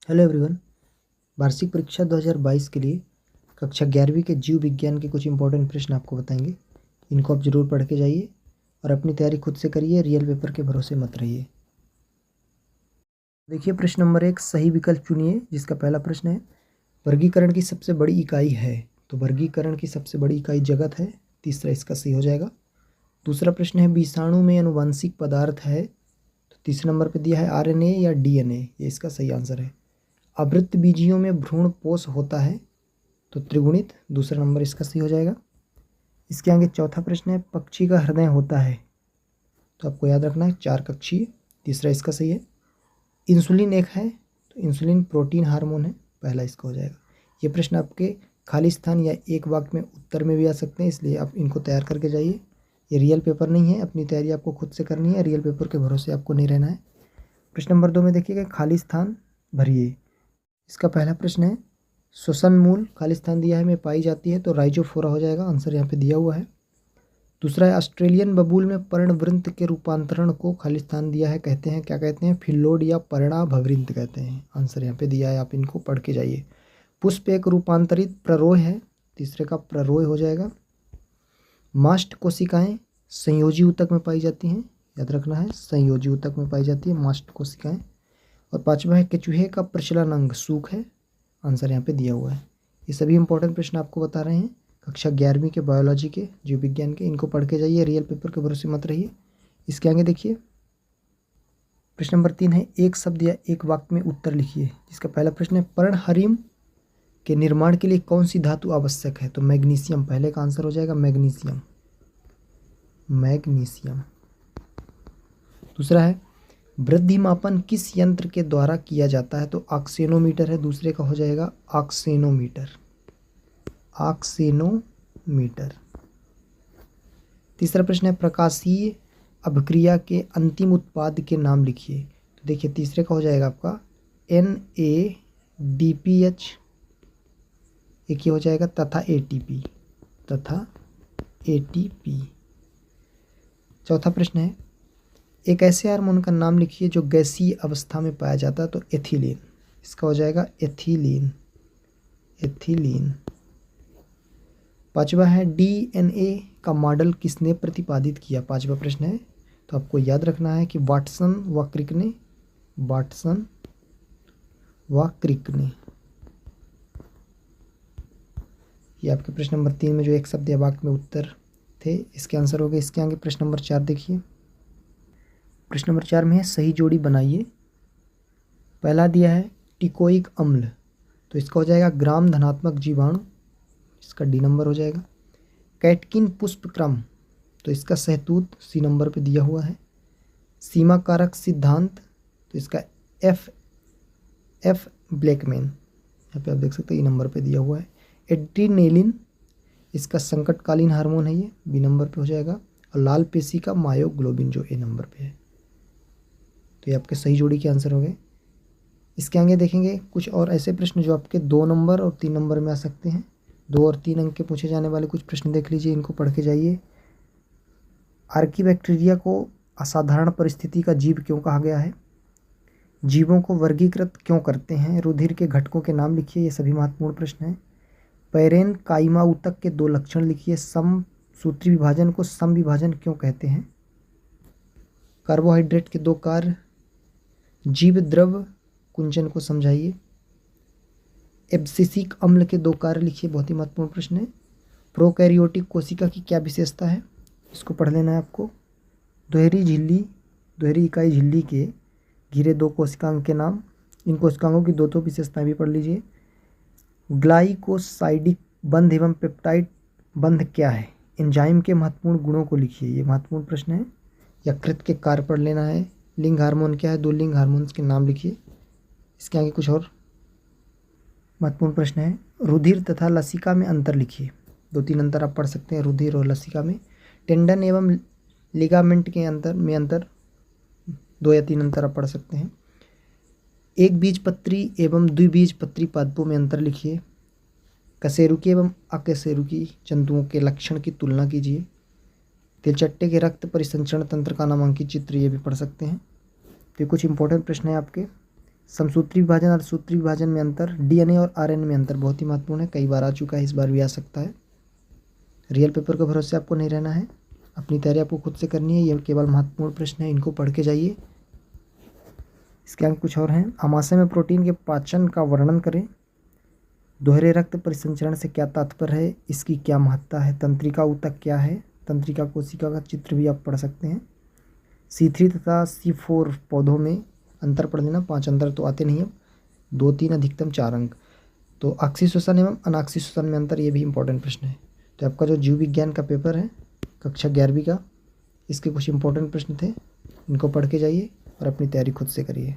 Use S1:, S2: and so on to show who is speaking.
S1: Hello everyone. वार्षिक परीक्षा 2022 के लिए कक्षा 11वीं के जीव विज्ञान के कुछ इंपॉर्टेंट प्रश्न आपको बताएंगे। इनको आप ज़रूर पढ़ के जाइए और अपनी तैयारी खुद से करिए, रियल पेपर के भरोसे मत रहिए। देखिए प्रश्न नंबर 1, सही विकल्प चुनिए। जिसका पहला प्रश्न है, वर्गीकरण की सबसे बड़ी इकाई है। तो वर्गीकरण की सबसे बड़ी इकाई जगत है, तीसरा इसका सही हो जाएगा। दूसरा प्रश्न है, विषाणु में अनुवांशिक पदार्थ है। तो तीसरे नंबर पर दिया है RNA या DNA, ये इसका सही आंसर है। आवृतबीजियों में भ्रूणपोष होता है। तो त्रिगुणित, दूसरा नंबर इसका सही हो जाएगा। इसके आगे चौथा प्रश्न है, पक्षी का हृदय होता है। तो आपको याद रखना है 4 कक्षीय, तीसरा इसका सही है। इंसुलिन एक है, तो इंसुलिन प्रोटीन हार्मोन है, पहला इसका हो जाएगा। ये प्रश्न आपके खाली स्थान या एक वाक्य में उत्तर में भी आ सकते हैं, इसलिए आप इनको तैयार करके जाइए। ये रियल पेपर नहीं है, अपनी तैयारी आपको खुद से करनी है, रियल पेपर के भरोसे आपको नहीं रहना है। प्रश्न नंबर 2 में देखिएगा, खाली स्थान भरिए। इसका पहला प्रश्न है, श्वसन मूल खाली स्थान दिया है में पाई जाती है। तो राइजोफोरा हो जाएगा, आंसर यहाँ पे दिया हुआ है। दूसरा है, ऑस्ट्रेलियन बबूल में पर्णवृंत के रूपांतरण को खाली स्थान दिया है, कहते हैं क्या कहते हैं, फिल्लोड या पर्णाभवृंत कहते हैं, आंसर यहाँ पे दिया है, आप इनको पढ़ के जाइए। पुष्प एक रूपांतरित प्ररोह है, तीसरे का प्ररोह हो जाएगा। मास्ट कोशिकाएं संयोजी ऊतक में पाई जाती हैं, याद रखना है संयोजी ऊतक में पाई जाती है मास्ट कोशिकाएं। और पांचवा है, केचुहे का प्रचलन अंग सूख है, आंसर यहाँ पे दिया हुआ है। ये सभी इंपॉर्टेंट प्रश्न आपको बता रहे हैं कक्षा 11वीं के बायोलॉजी के, जीव विज्ञान के, इनको पढ़ के जाइए, रियल पेपर के भरोसे मत रहिए। इसके आगे देखिए प्रश्न नंबर 3 है, एक शब्द या एक वाक्य में उत्तर लिखिए। जिसका पहला प्रश्न है, पर्णहरिम के निर्माण के लिए कौन सी धातु आवश्यक है। तो मैग्नीशियम पहले का आंसर हो जाएगा, मैग्नीशियम। मैग्नीशियम। दूसरा है, वृद्धि मापन किस यंत्र के द्वारा किया जाता है। तो ऑक्सेनोमीटर है, दूसरे का हो जाएगा ऑक्सेनोमीटर। ऑक्सेनोमीटर। तीसरा प्रश्न है, प्रकाशीय अभिक्रिया के अंतिम उत्पाद के नाम लिखिए। तो देखिए तीसरे का हो जाएगा आपका NADPH, एक ही हो जाएगा, तथा ATP। चौथा प्रश्न है, एक ऐसे हार्मोन का नाम लिखिए जो गैसीय अवस्था में पाया जाता है। तो एथिलीन, इसका हो जाएगा एथिलीन। पांचवा है, DNA का मॉडल किसने प्रतिपादित किया। पांचवा प्रश्न है, तो आपको याद रखना है कि वाटसन व क्रिक ने। ये आपके प्रश्न नंबर 3 में जो एक शब्द या वाक्य में उत्तर थे, इसके आंसर हो गए। इसके आगे प्रश्न नंबर 4 देखिए। प्रश्न नंबर 4 में है, सही जोड़ी बनाइए। पहला दिया है टिकोइक अम्ल, तो इसका हो जाएगा ग्राम धनात्मक जीवाणु, इसका D नंबर हो जाएगा। कैटकिन पुष्प क्रम, तो इसका सहतूत C नंबर पे दिया हुआ है। सीमा कारक सिद्धांत, तो इसका F ब्लैकमैन, यहाँ पे आप देख सकते हैं E नंबर पे दिया हुआ है। एड्रीनेलिन, इसका संकटकालीन हार्मोन है, ये B नंबर पे हो जाएगा। और लाल पेशी का मायोग्लोबिन जो A नंबर पे है। तो ये आपके सही जोड़ी के आंसर हो गए। इसके आगे देखेंगे कुछ और ऐसे प्रश्न जो आपके 2 नंबर और 3 नंबर में आ सकते हैं। 2 और 3 अंक के पूछे जाने वाले कुछ प्रश्न देख लीजिए, इनको पढ़ के जाइए। आर्कीबैक्टीरिया को असाधारण परिस्थिति का जीव क्यों कहा गया है। जीवों को वर्गीकृत क्यों करते हैं। रुधिर के घटकों के नाम लिखिए, ये सभी महत्वपूर्ण प्रश्न हैं। पैरेन काइमा ऊतक के 2 लक्षण लिखिए। समसूत्री विभाजन को सम विभाजन क्यों कहते हैं। कार्बोहाइड्रेट के 2 कार्य। जीव द्रव कुंचन को समझाइए। एब्सिसिक अम्ल के 2 कार्य लिखिए, बहुत ही महत्वपूर्ण प्रश्न है। प्रोकैरियोटिक कोशिका की क्या विशेषता है, इसको पढ़ लेना है आपको। दोहरी इकाई झिल्ली के घिरे 2 कोशिकांग के नाम, इन कोशिकांगों की 2 विशेषताएं भी पढ़ लीजिए। ग्लाइकोसाइडिक बंध एवं पेप्टाइड बंध क्या है। एंजाइम के महत्वपूर्ण गुणों को लिखिए, ये महत्वपूर्ण प्रश्न है। यकृत के कार्य पढ़ लेना है। लिंग हार्मोन क्या है, 2 लिंग हार्मोन्स के नाम लिखिए। इसके आगे कुछ और महत्वपूर्ण प्रश्न है। रुधिर तथा लसिका में अंतर लिखिए, 2-3 अंतर आप पढ़ सकते हैं रुधिर और लसिका में। टेंडन एवं लिगामेंट के अंतर 2 या 3 अंतर आप पढ़ सकते हैं। एक बीजपत्री एवं द्विबीजपत्री पादपों में अंतर लिखिए। कशेरुकी एवं अकशेरुकी जंतुओं के लक्षण की तुलना कीजिए। तिलचट्टे के रक्त परिसंचरण तंत्र का नामांकित चित्र, ये भी पढ़ सकते हैं। तो कुछ इंपॉर्टेंट प्रश्न है आपके। समसूत्री विभाजन और सूत्री विभाजन में अंतर, डीएनए और आरएनए में अंतर बहुत ही महत्वपूर्ण है, कई बार आ चुका है, इस बार भी आ सकता है। रियल पेपर के भरोसे आपको नहीं रहना है, अपनी तैयारी आपको खुद से करनी है। ये केवल महत्वपूर्ण प्रश्न है, इनको पढ़ के जाइए। इसके अंक कुछ और हैं। आमाशय में प्रोटीन के पाचन का वर्णन करें। दोहरे रक्त परिसंचरण से क्या तात्पर्य है, इसकी क्या महत्ता है। तंत्रिका ऊतक क्या है, तंत्रिका कोशिका का चित्र भी आप पढ़ सकते हैं। C3 तथा C4 पौधों में अंतर पढ़ लेना, 5 अंतर तो आते नहीं है, 2, 3 अधिकतम 4 अंक। तो अक्षी श्वसन एवं अनाक्षी श्वसन में अंतर, ये भी इंपॉर्टेंट प्रश्न है। तो आपका जो जीव विज्ञान का पेपर है कक्षा 11वीं का, इसके कुछ इंपॉर्टेंट प्रश्न थे, इनको पढ़ के जाइए और अपनी तैयारी खुद से करिए।